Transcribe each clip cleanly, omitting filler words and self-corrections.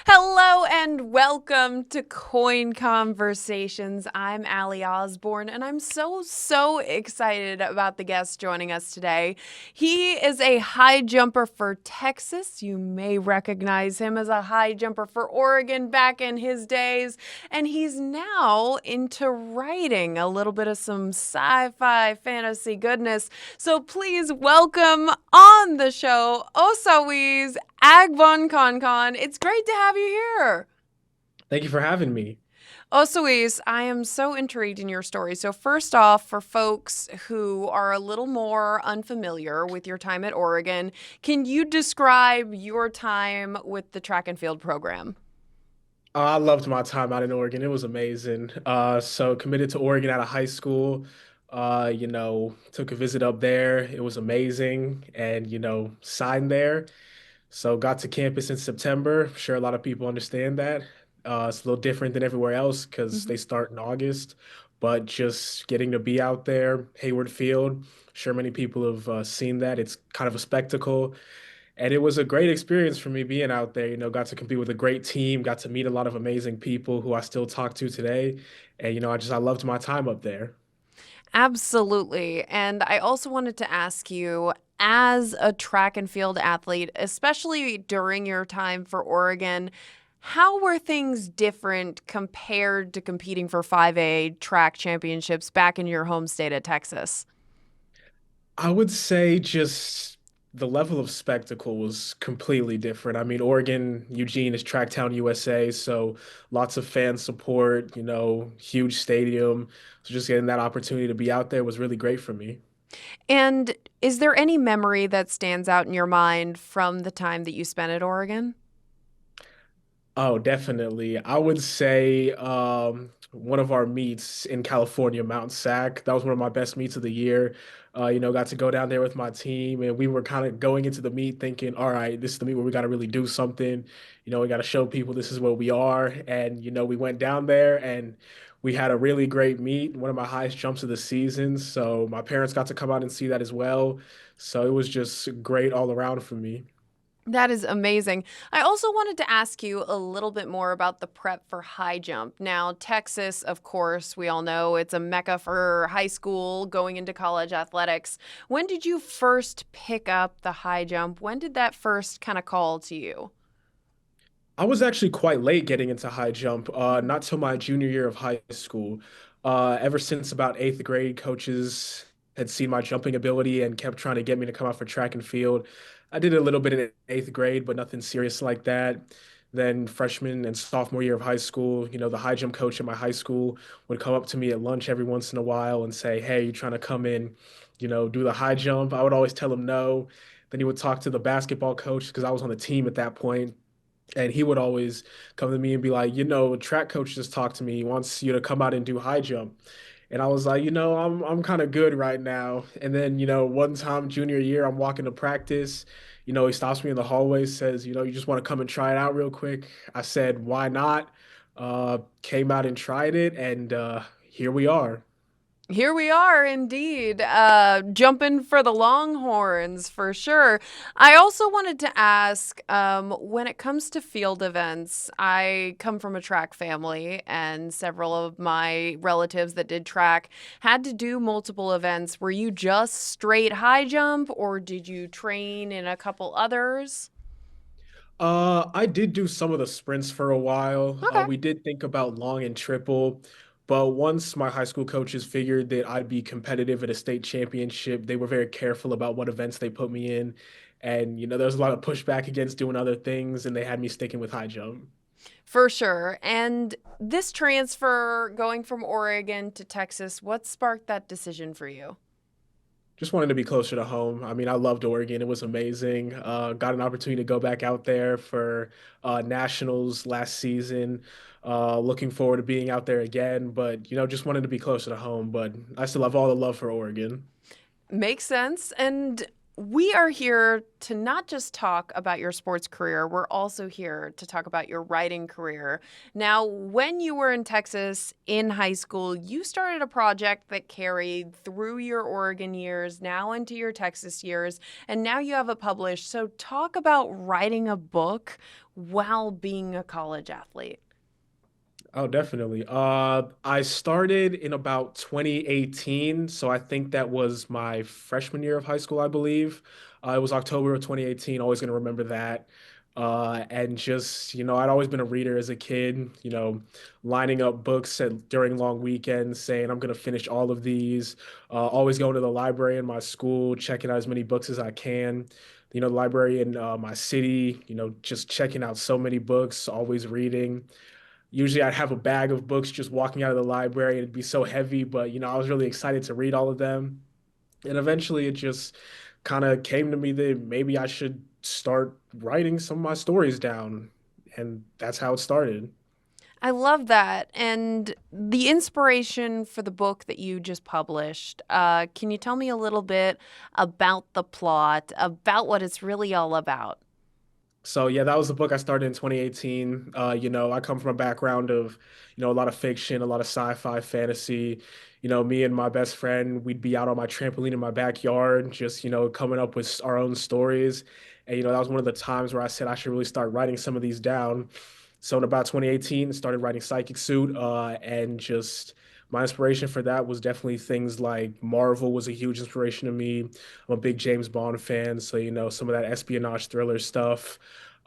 Hello and welcome to KOIN Conversations. I'm Allie Osborne and I'm so excited about the guest joining us today. He is a high jumper for Texas. You may recognize him as a high jumper for Oregon back in his days. And he's now into writing a little bit of some sci fi fantasy goodness. So please welcome on the show Osawese Agbonkonkon. It's great to have you here. Thank you for having me. Osawese, I am so intrigued in your story. So, first off, for folks who are a little more unfamiliar with your time at Oregon, can you describe your time with the track and field program? I loved my time out in Oregon. It was amazing. So committed to Oregon out of high school. Took a visit up there. It was amazing, and signed there. So got to campus in September. I'm sure a lot of people understand that. It's a little different than everywhere else because Mhm. they start in August. But just getting to be out there, Hayward Field. Sure, many people have seen that. It's kind of a spectacle. And it was a great experience for me being out there. Got to compete with a great team, got to meet a lot of amazing people who I still talk to today. And, I loved my time up there. Absolutely. And I also wanted to ask you, as a track and field athlete, especially during your time for Oregon, how were things different compared to competing for 5A track championships back in your home state of Texas? I would say just the level of spectacle was completely different. I mean, Oregon, Eugene is Tracktown, USA, so lots of fan support, huge stadium. So just getting that opportunity to be out there was really great for me. And is there any memory that stands out in your mind from the time that you spent at Oregon? Oh, definitely. I would say one of our meets in California, Mount Sac. That was one of my best meets of the year. Got to go down there with my team, and we were kind of going into the meet thinking, all right, this is the meet where we got to really do something. We got to show people this is where we are. And, we went down there and we had a really great meet, one of my highest jumps of the season. So my parents got to come out and see that as well. So it was just great all around for me. That is amazing. I also wanted to ask you a little bit more about the prep for high jump. Now, Texas, of course, we all know it's a mecca for high school going into college athletics. When did you first pick up the high jump? When did that first kind of call to you? I was actually quite late getting into high jump, Mhm. not till my junior year of high school. Ever since about eighth grade, coaches had seen my jumping ability and kept trying to get me to come out for track and field. I did a little bit in eighth grade, but nothing serious like that. Then freshman and sophomore year of high school, the high jump coach at my high school would come up to me at lunch every once in a while and say, "Hey, you trying to come in, do the high jump?" I would always tell him no. Then he would talk to the basketball coach because I was on the team at that point, and he would always come to me and be like, track coach just talked to me. He wants you to come out and do high jump. And I was like, I'm kind of good right now. And then, one time junior year, I'm walking to practice. He stops me in the hallway, says, you just want to come and try it out real quick. I said, why not? Came out and tried it, and here we are. Here we are, indeed, jumping for the Longhorns for sure. I also wanted to ask when it comes to field events, I come from a track family, and several of my relatives that did track had to do multiple events. Were you just straight high jump, or did you train in a couple others? I did do some of the sprints for a while. Okay. We did think about long and triple, but once my high school coaches figured that I'd be competitive at a state championship, they were very careful about what events they put me in. And, there was a lot of pushback against doing other things, and they had me sticking with high jump. For sure. And this transfer going from Oregon to Texas, what sparked that decision for you? Just wanted to be closer to home. I mean, I loved Oregon. It was amazing. Got an opportunity to go back out there for nationals last season. Looking forward to being out there again, but just wanted to be closer to home. But I still have all the love for Oregon. Makes sense. And we are here to not just talk about your sports career, we're also here to talk about your writing career. Now, when you were in Texas in high school, you started a project that carried through your Oregon years, now into your Texas years, and now you have it published. So, talk about writing a book while being a college athlete. Oh, definitely. I started in about 2018, so I think that was my freshman year of high school, I believe. It was October of 2018. Always going to remember that. And just, I'd always been a reader as a kid, lining up books during long weekends, saying I'm going to finish all of these. Always going to the library in my school, checking out as many books as I can. The library in my city, just checking out so many books, always reading. Usually I'd have a bag of books just walking out of the library. It'd be so heavy, but I was really excited to read all of them. And eventually it just kind of came to me that maybe I should start writing some of my stories down. And that's how it started. I love that. And the inspiration for the book that you just published, can you tell me a little bit about the plot, about what it's really all about? So yeah, that was the book I started in 2018. I come from a background of, a lot of fiction, a lot of sci-fi, fantasy. Me and my best friend, we'd be out on my trampoline in my backyard, just, coming up with our own stories. And, that was one of the times where I said I should really start writing some of these down. So in about 2018, started writing Psychic Suit, and just my inspiration for that was definitely things like Marvel was a huge inspiration to me. I'm a big James Bond fan, so some of that espionage thriller stuff.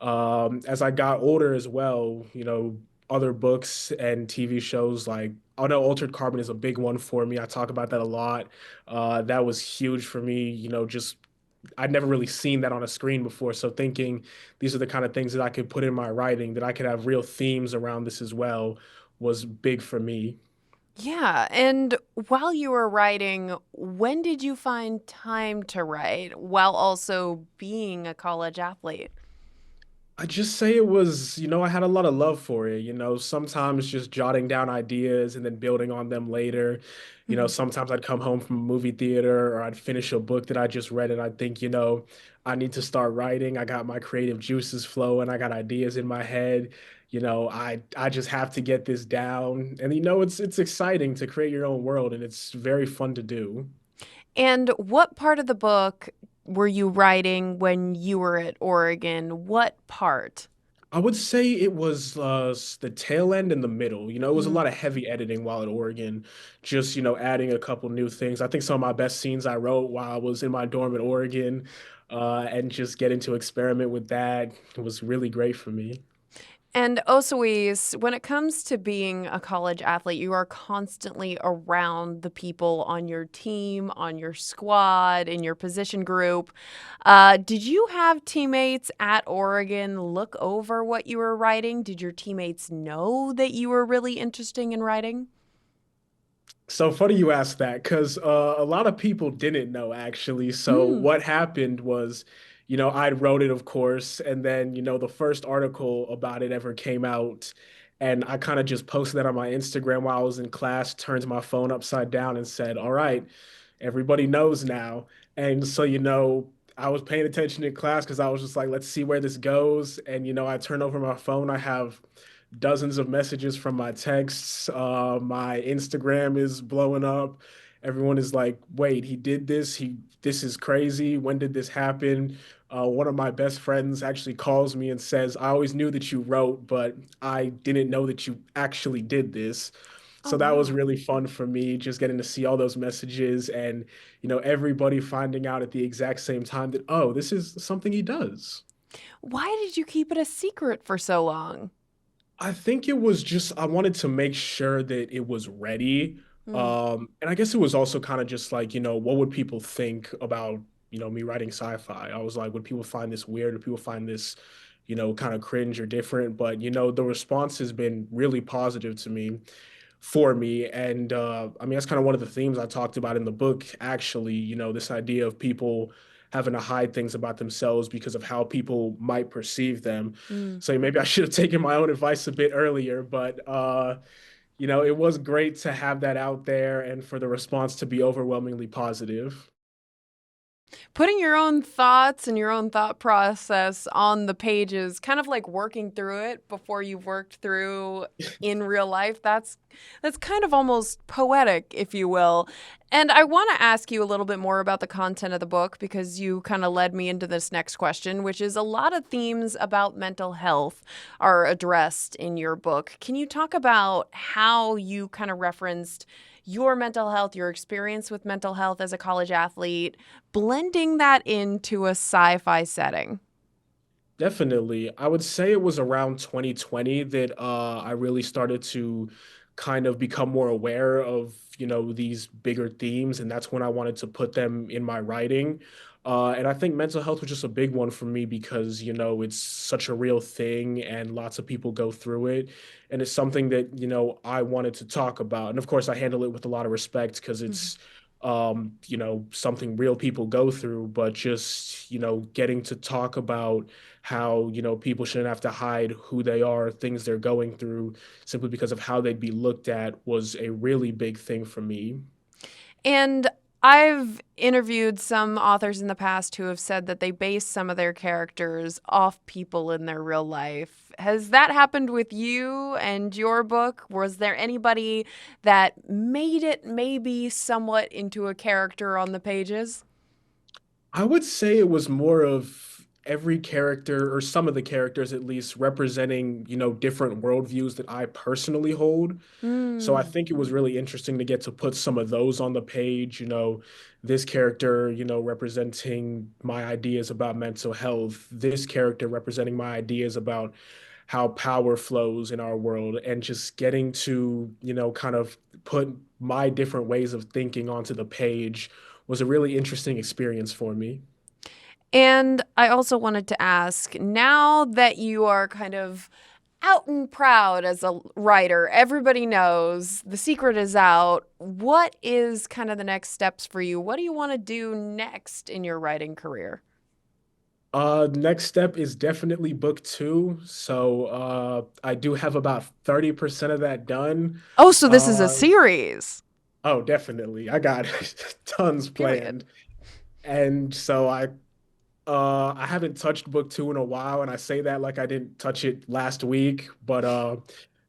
As I got older as well, other books and TV shows like I know Altered Carbon is a big one for me. I talk about that a lot. That was huge for me, just I'd never really seen that on a screen before. So thinking these are the kind of things that I could put in my writing, that I could have real themes around this as well, was big for me. Yeah. And while you were writing, when did you find time to write while also being a college athlete? I just say it was, I had a lot of love for it, sometimes just jotting down ideas and then building on them later. Mhm. Sometimes I'd come home from a movie theater or I'd finish a book that I just read and I'd think, I need to start writing. I got my creative juices flowing. I got ideas in my head. I just have to get this down. And it's exciting to create your own world and it's very fun to do. And what part of the book were you writing when you were at Oregon? What part? I would say it was the tail end and the middle. It was a lot of heavy editing while at Oregon, just, adding a couple new things. I think some of my best scenes I wrote while I was in my dorm at Oregon, and just getting to experiment with that was really great for me. And Osawese, when it comes to being a college athlete, you are constantly around the people on your team, on your squad, in your position group. Did you have teammates at Oregon look over what you were writing? Did your teammates know that you were really interested in writing? So funny you asked that because a lot of people didn't know actually. So Mm. what happened was, I wrote it, of course, and then the first article about it ever came out, and I kind of just posted that on my Instagram while I was in class, turned my phone upside down, and said, "All right, everybody knows now." And so I was paying attention in class because I was just like, "Let's see where this goes." And I turn over my phone, I have dozens of messages from my texts. My Instagram is blowing up. Everyone is like, "Wait, he did this? This is crazy. When did this happen?" One of my best friends actually calls me and says, "I always knew that you wrote, but I didn't know that you actually did this." Oh, So that was wow. really fun for me, just getting to see all those messages and, everybody finding out at the exact same time that, oh, this is something he does. Why did you keep it a secret for so long? I think it was just I wanted to make sure that it was ready. Mm. And I guess it was also kind of just like, what would people think about, me writing sci-fi? I was like, would people find this weird? Would people find this, kind of cringe or different? But, the response has been really positive to me for me. And I mean, that's kind of one of the themes I talked about in the book, actually, this idea of people having to hide things about themselves because of how people might perceive them. Mm. So maybe I should have taken my own advice a bit earlier, but it was great to have that out there and for the response to be overwhelmingly positive. Putting your own thoughts and your own thought process on the pages, kind of like working through it before you've worked through in real life. That's kind of almost poetic, if you will. And I want to ask you a little bit more about the content of the book because you kind of led me into this next question, which is a lot of themes about mental health are addressed in your book. Can you talk about how you kind of referenced your mental health, your experience with mental health as a college athlete, blending that into a sci-fi setting? Definitely. I would say it was around 2020 that I really started to kind of become more aware of, these bigger themes, and that's when I wanted to put them in my writing. And I think mental health was just a big one for me because, it's such a real thing and lots of people go through it. And it's something that, I wanted to talk about. And of course, I handle it with a lot of respect because Mhm. it's something real people go through, but just, getting to talk about how, people shouldn't have to hide who they are, things they're going through, simply because of how they'd be looked at was a really big thing for me. And I've interviewed some authors in the past who have said that they base some of their characters off people in their real life. Has that happened with you and your book? Was there anybody that made it maybe somewhat into a character on the pages? I would say it was more of every character, or some of the characters at least, representing, different worldviews that I personally hold. So I Mm. think it was really interesting to get to put some of those on the page, this character, representing my ideas about mental health, this character representing my ideas about how power flows in our world, and just getting to, kind of put my different ways of thinking onto the page was a really interesting experience for me. And I also wanted to ask now that you are kind of out and proud as a writer, everybody knows the secret is out. What is kind of the next steps for you? What do you want to do next in your writing career? Next step is definitely book two. So I do have about 30% of that done. Oh, so this is a Uh, series. oh, definitely. I got tons Period. planned. And so I haven't touched book two in a while, and I say that like I didn't touch it last week, but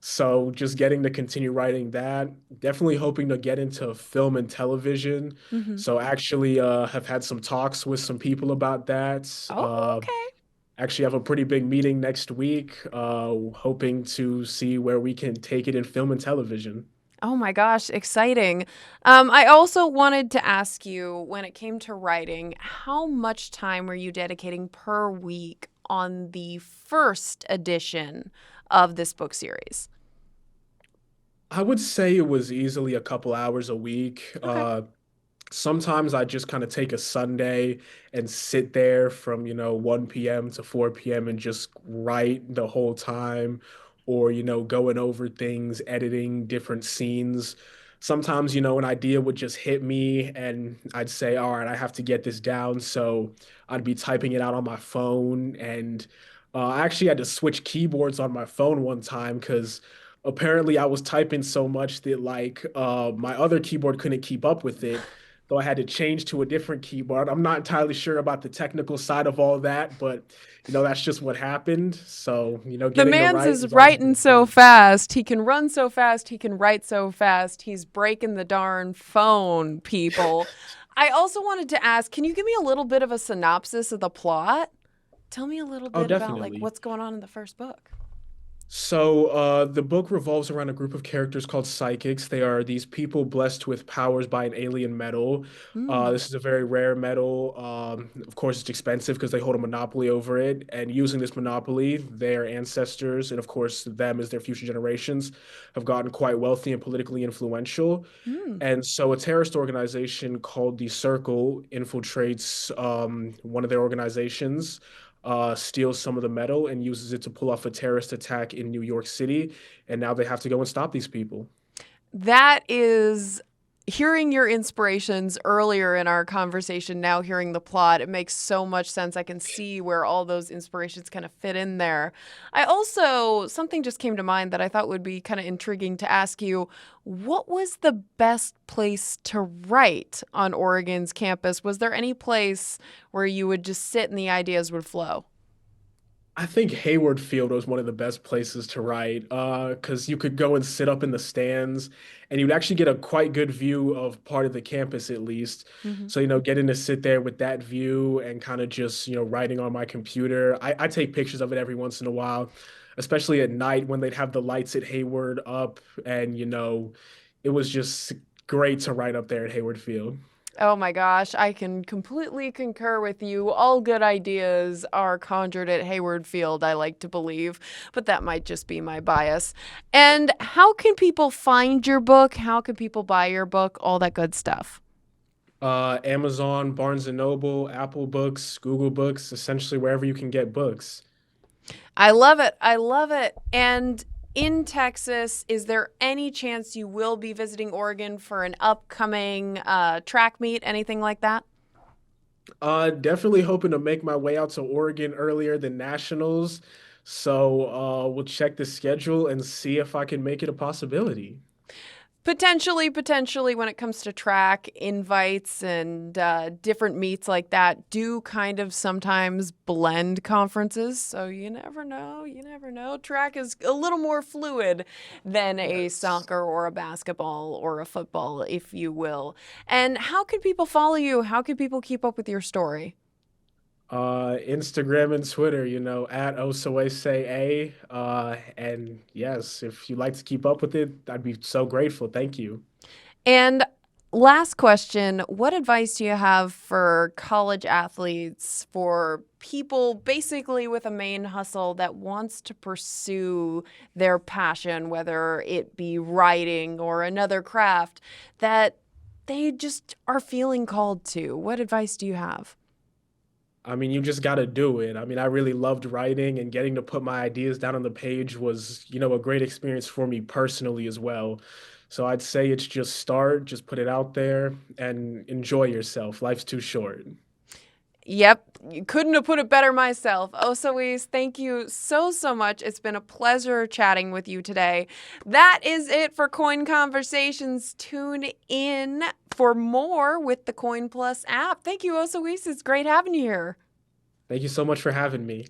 so just getting to continue writing that, definitely hoping to get into film and television. Hmm. So actually have had some talks with some people about that. Oh, okay. Actually have a pretty big meeting next week, hoping to see where we can take it in film and television. Oh my gosh, exciting. I also wanted to ask you when it came to writing, how much time were you dedicating per week on the first edition of this book series? I would say it was easily a couple hours a week. Okay. Sometimes I just kind of take a Sunday and sit there from, 1 p.m. to 4 p.m. and just write the whole time, or, going over things, editing different scenes. Sometimes, an idea would just hit me and I'd say, all right, I have to get this down. So I'd be typing it out on my phone. And I actually had to switch keyboards on my phone one time because apparently I was typing so much that like my other keyboard couldn't keep up with it, so I had to change to a different keyboard. I'm not entirely sure about the technical side of all that, but that's just what happened. So, The getting to man's write is has always been writing a so thing. fast. He can run so fast. He can write so fast. He's breaking the darn phone, people. I also wanted to ask, can you give me a little bit of a synopsis of the plot? Tell me a little Oh, bit about like definitely. what's going on in the first book. So, the book revolves around a group of characters called psychics. They are these people blessed with powers by an alien metal. Hmm. This is a very rare metal. Of course, it's expensive because they hold a monopoly over it. And using this monopoly, their ancestors, and of course, them as their future generations, have gotten quite wealthy and politically influential. Hmm. And so, a terrorist organization called the Circle infiltrates one of their organizations, steals some of the metal and uses it to pull off a terrorist attack in New York City. And now they have to go and stop these people. That is hearing your inspirations earlier in our conversation, now hearing the plot, it makes so much sense. I can see where all those inspirations kind of fit in there. I also, something just came to mind that I thought would be kind of intriguing to ask you. What was the best place to write on Oregon's campus? Was there any place where you would just sit and the ideas would flow? I think Hayward Field was one of the best places to write, because you could go and sit up in the stands, and you'd actually get a quite good view of part of the campus at least. Hmm. So, getting to sit there with that view and kind of just, writing on my computer. I take pictures of it every once in a while, especially at night when they'd have the lights at Hayward up, and, it was just great to write up there at Hayward Field. Oh my gosh, I can completely concur with you. All good ideas are conjured at Hayward Field, I like to believe, but that might just be my bias. And how can people find your book? How can people buy your book? All that good stuff. Amazon, Barnes and Noble, Apple Books, Google Books, essentially wherever you can get books. I love it. I love it. And in Texas, is there any chance you will be visiting Oregon for an upcoming track meet, anything like that? Definitely hoping to make my way out to Oregon earlier than nationals. So we'll check the schedule and see if I can make it a possibility. Potentially, when it comes to track invites and different meets like that, do kind of sometimes blend conferences. So you never know. You never know. Track is a little more fluid than a Yes. soccer or a basketball or a football, if you will. And how can people follow you? How can people keep up with your story? Instagram and Twitter, at Osawese. And yes, if you'd like to keep up with it, I'd be so grateful. Thank you. And last question, what advice do you have for college athletes, for people basically with a main hustle that wants to pursue their passion, whether it be writing or another craft that they just are feeling called to? What advice do you have? I mean, you just got to do it. I mean, I really loved writing and getting to put my ideas down on the page was, a great experience for me personally as well. So I'd say it's just start, just put it out there and enjoy yourself. Life's too short. Yep, you couldn't have put it better myself. Osawese, thank you so much. It's been a pleasure chatting with you today. That is it for Coin Conversations. Tune in for more with the Coin Plus app. Thank you, Osawese. It's great having you here. Thank you so much for having me.